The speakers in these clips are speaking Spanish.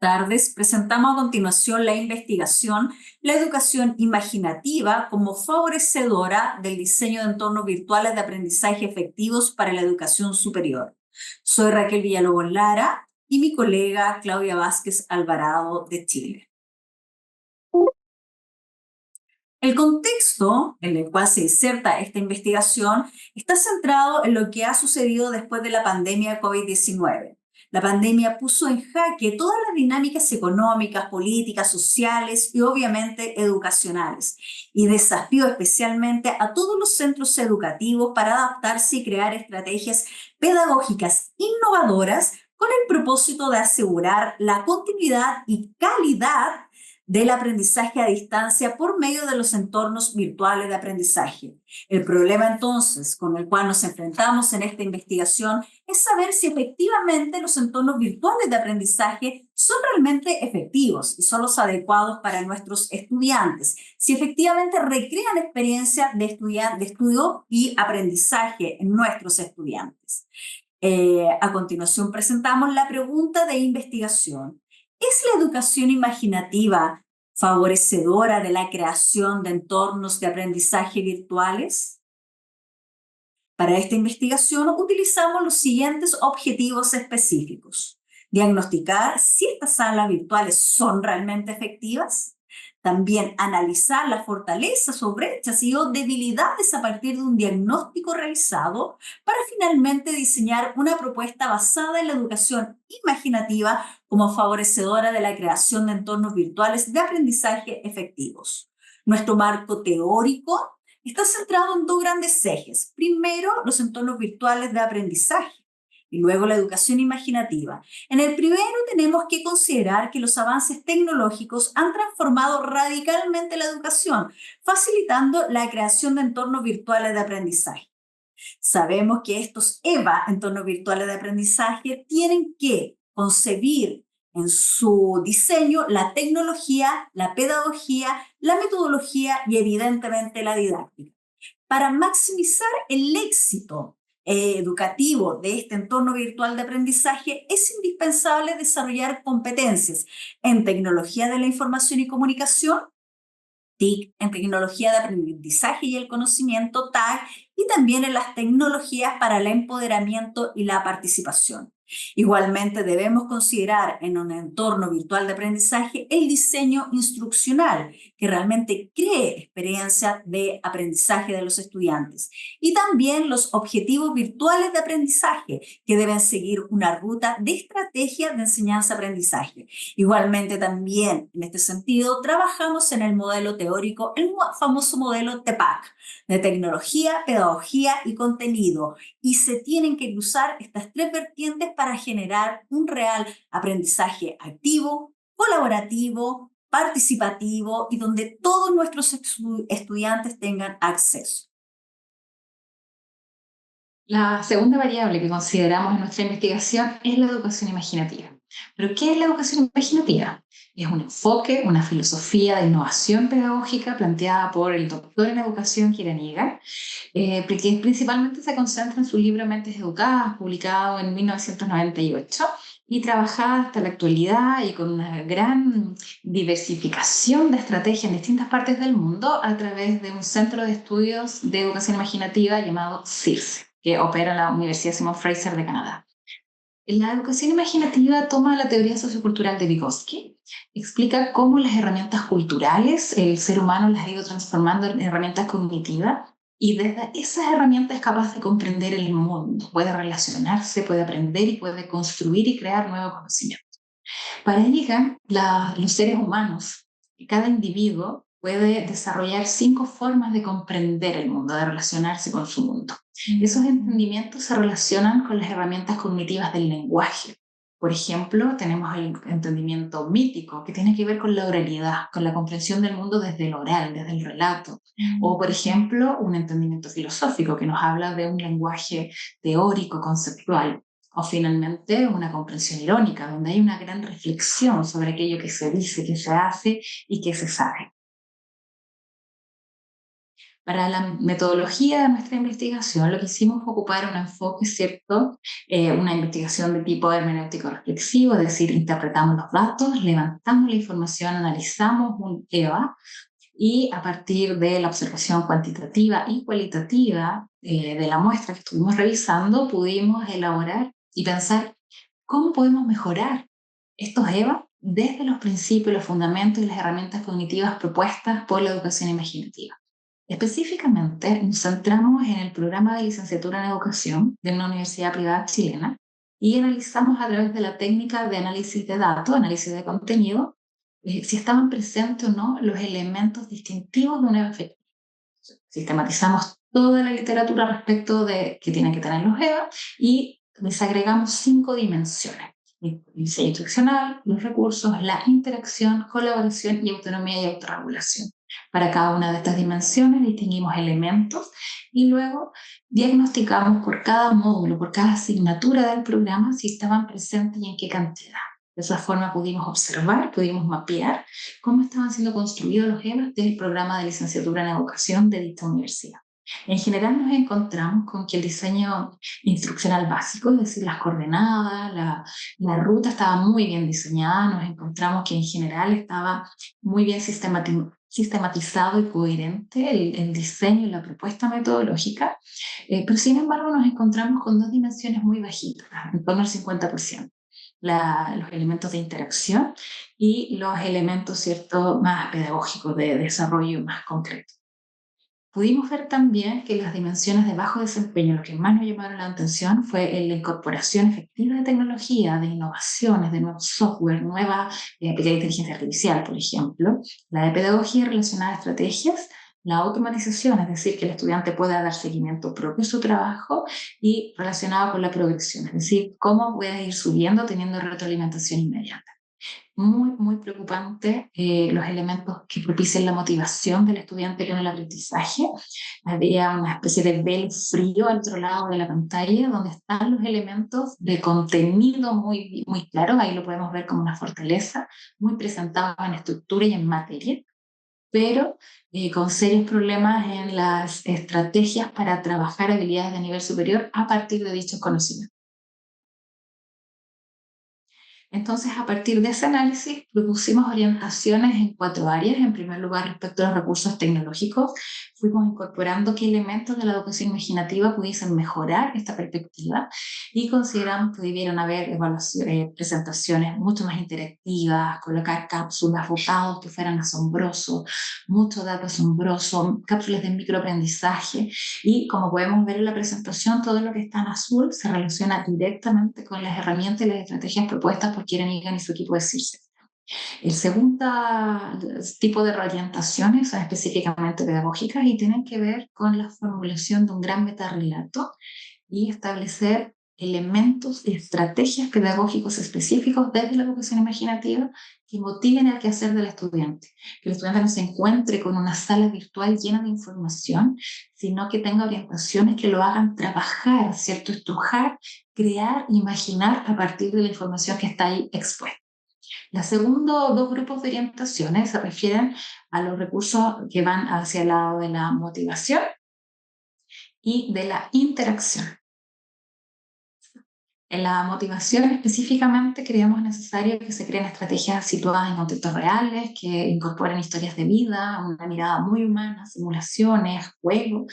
tardes. Presentamos a continuación la investigación La educación imaginativa como favorecedora del diseño de entornos virtuales de aprendizaje efectivos para la educación superior. Soy Raquel Villalobos Lara y mi colega Claudia Vázquez Alvarado de Chile. El contexto en el cual se inserta esta investigación está centrado en lo que ha sucedido después de la pandemia COVID-19. La pandemia puso en jaque todas las dinámicas económicas, políticas, sociales y obviamente educacionales, y desafió especialmente a todos los centros educativos para adaptarse y crear estrategias pedagógicas innovadoras con el propósito de asegurar la continuidad y calidad del aprendizaje a distancia por medio de los entornos virtuales de aprendizaje. El problema entonces con el cual nos enfrentamos en esta investigación es saber si efectivamente los entornos virtuales de aprendizaje son realmente efectivos y son los adecuados para nuestros estudiantes, si efectivamente recrean experiencias de estudio y aprendizaje en nuestros estudiantes. A continuación presentamos la pregunta de investigación. ¿Es la educación imaginativa favorecedora de la creación de entornos de aprendizaje virtuales? Para esta investigación utilizamos los siguientes objetivos específicos. Diagnosticar si estas salas virtuales son realmente efectivas. También analizar las fortalezas o brechas y o debilidades a partir de un diagnóstico realizado para finalmente diseñar una propuesta basada en la educación imaginativa como favorecedora de la creación de entornos virtuales de aprendizaje efectivos. Nuestro marco teórico está centrado en dos grandes ejes. Primero, los entornos virtuales de aprendizaje y luego la educación imaginativa. En el primero tenemos que considerar que los avances tecnológicos han transformado radicalmente la educación, facilitando la creación de entornos virtuales de aprendizaje. Sabemos que estos entornos virtuales de aprendizaje, tienen que concebir en su diseño la tecnología, la pedagogía, la metodología y evidentemente la didáctica. Para maximizar el éxito educativo de este entorno virtual de aprendizaje, es indispensable desarrollar competencias en tecnología de la información y comunicación, TIC, en tecnología de aprendizaje y el conocimiento, TAC, y también en las tecnologías para el empoderamiento y la participación. Igualmente debemos considerar en un entorno virtual de aprendizaje el diseño instruccional que realmente cree experiencia de aprendizaje de los estudiantes y también los objetivos virtuales de aprendizaje que deben seguir una ruta de estrategia de enseñanza-aprendizaje. Igualmente también en este sentido trabajamos en el modelo teórico, el famoso modelo TEPAC, de tecnología, pedagogía y contenido, y se tienen que cruzar estas tres vertientes para generar un real aprendizaje activo, colaborativo, participativo y donde todos nuestros estudiantes tengan acceso. La segunda variable que consideramos en nuestra investigación es la educación imaginativa. ¿Pero qué es la educación imaginativa? Es un enfoque, una filosofía de innovación pedagógica planteada por el doctor en educación Kieran Egan, que principalmente se concentra en su libro Mentes Educadas, publicado en 1998, y trabajada hasta la actualidad y con una gran diversificación de estrategias en distintas partes del mundo a través de un centro de estudios de educación imaginativa llamado CIRSE, que opera en la Universidad Simon Fraser de Canadá. La educación imaginativa toma la teoría sociocultural de Vygotsky, explica cómo las herramientas culturales, el ser humano las ha ido transformando en herramientas cognitivas, y desde esas herramientas es capaz de comprender el mundo, puede relacionarse, puede aprender y puede construir y crear nuevos conocimientos. Para Egan, los seres humanos, cada individuo puede desarrollar 5 formas de comprender el mundo, de relacionarse con su mundo. Esos entendimientos se relacionan con las herramientas cognitivas del lenguaje. Por ejemplo, tenemos el entendimiento mítico, que tiene que ver con la oralidad, con la comprensión del mundo desde el oral, desde el relato. O, por ejemplo, un entendimiento filosófico, que nos habla de un lenguaje teórico, conceptual. O finalmente una comprensión irónica, donde hay una gran reflexión sobre aquello que se dice, que se hace y que se sabe. Para la metodología de nuestra investigación, lo que hicimos fue ocupar un enfoque, ¿cierto? Una investigación de tipo hermenéutico reflexivo, es decir, interpretamos los datos, levantamos la información, analizamos un EVA y a partir de la observación cuantitativa y cualitativa de la muestra que estuvimos revisando, pudimos elaborar y pensar cómo podemos mejorar estos EVA desde los principios, los fundamentos y las herramientas cognitivas propuestas por la educación imaginativa. Específicamente, nos centramos en el programa de licenciatura en educación de una universidad privada chilena y analizamos a través de la técnica de análisis de datos, análisis de contenido, si estaban presentes o no los elementos distintivos de una EVA. Sistematizamos toda la literatura respecto de qué tienen que tener los EVA y desagregamos 5 dimensiones: el diseño instruccional, los recursos, la interacción, colaboración y autonomía y autorregulación. Para cada una de estas dimensiones distinguimos elementos y luego diagnosticamos por cada módulo, por cada asignatura del programa, si estaban presentes y en qué cantidad. De esa forma pudimos observar, pudimos mapear cómo estaban siendo construidos los EVA del programa de licenciatura en educación de dicha universidad. En general nos encontramos con que el diseño instruccional básico, es decir, las coordenadas, la ruta estaba muy bien diseñada, nos encontramos que en general estaba muy bien sistematizado y coherente el diseño y la propuesta metodológica, pero sin embargo nos encontramos con 2 dimensiones muy bajitas, en torno al 50%. Los elementos de interacción y los elementos, ¿cierto?, más pedagógicos de desarrollo más concreto. Pudimos ver también que las dimensiones de bajo desempeño, lo que más nos llamaron la atención fue la incorporación efectiva de tecnología, de innovaciones, de nuevo software, nueva inteligencia artificial, por ejemplo, la de pedagogía relacionada a estrategias, la automatización, es decir, que el estudiante pueda dar seguimiento propio a su trabajo y relacionado con la progresión, es decir, cómo puede ir subiendo teniendo retroalimentación inmediata. Muy, muy preocupante los elementos que propician la motivación del estudiante con el aprendizaje. Había una especie de velo frío al otro lado de la pantalla donde están los elementos de contenido muy, muy claros. Ahí lo podemos ver como una fortaleza, muy presentado en estructura y en materia, pero con serios problemas en las estrategias para trabajar habilidades de nivel superior a partir de dichos conocimientos. Entonces, a partir de ese análisis, propusimos orientaciones en 4 áreas. En primer lugar, respecto a los recursos tecnológicos, fuimos incorporando qué elementos de la educación imaginativa pudiesen mejorar esta perspectiva y consideramos que debieran haber presentaciones mucho más interactivas, colocar cápsulas, bocados que fueran asombrosos, mucho dato asombroso, cápsulas de microaprendizaje y, como podemos ver en la presentación, todo lo que está en azul se relaciona directamente con las herramientas y las estrategias propuestas por Kieran Egan y su equipo de CIRSE. El segundo tipo de reorientaciones son específicamente pedagógicas y tienen que ver con la formulación de un gran metarrelato y establecer elementos y estrategias pedagógicos específicos desde la educación imaginativa que motiven el quehacer del estudiante. Que el estudiante no se encuentre con una sala virtual llena de información, sino que tenga orientaciones que lo hagan trabajar, ¿cierto? Estrujar, crear, imaginar a partir de la información que está ahí expuesta. Los segundos 2 grupos de orientaciones se refieren a los recursos que van hacia el lado de la motivación y de la interacción. En la motivación específicamente creemos necesario que se creen estrategias situadas en contextos reales, que incorporen historias de vida, una mirada muy humana, simulaciones, juegos,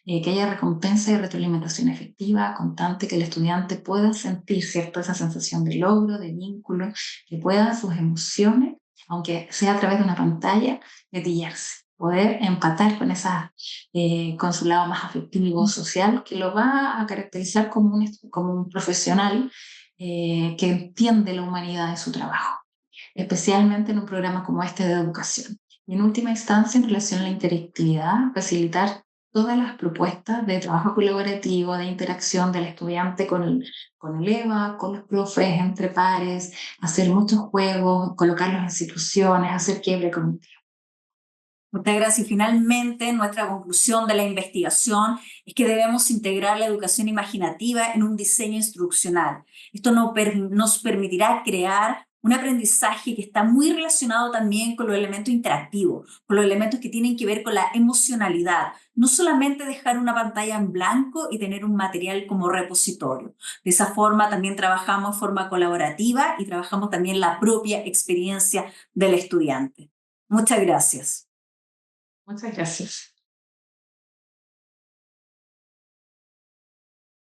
que haya recompensa y retroalimentación efectiva, constante, que el estudiante pueda sentir, ¿cierto?, esa sensación de logro, de vínculo, que pueda sus emociones, aunque sea a través de una pantalla, gatillarse, poder empatar con su lado más afectivo, social, que lo va a caracterizar como un profesional que entiende la humanidad de su trabajo, especialmente en un programa como este de educación. Y en última instancia, en relación a la interactividad, facilitar todas las propuestas de trabajo colaborativo, de interacción del estudiante con el EVA, con los profes, entre pares, hacer muchos juegos, colocarlos en situaciones, hacer quiebre cognitivo. Muchas gracias. Y finalmente, nuestra conclusión de la investigación es que debemos integrar la educación imaginativa en un diseño instruccional. Esto nos permitirá crear un aprendizaje que está muy relacionado también con los elementos interactivos, con los elementos que tienen que ver con la emocionalidad, no solamente dejar una pantalla en blanco y tener un material como repositorio. De esa forma también trabajamos de forma colaborativa y trabajamos también la propia experiencia del estudiante. Muchas gracias. Muchas gracias.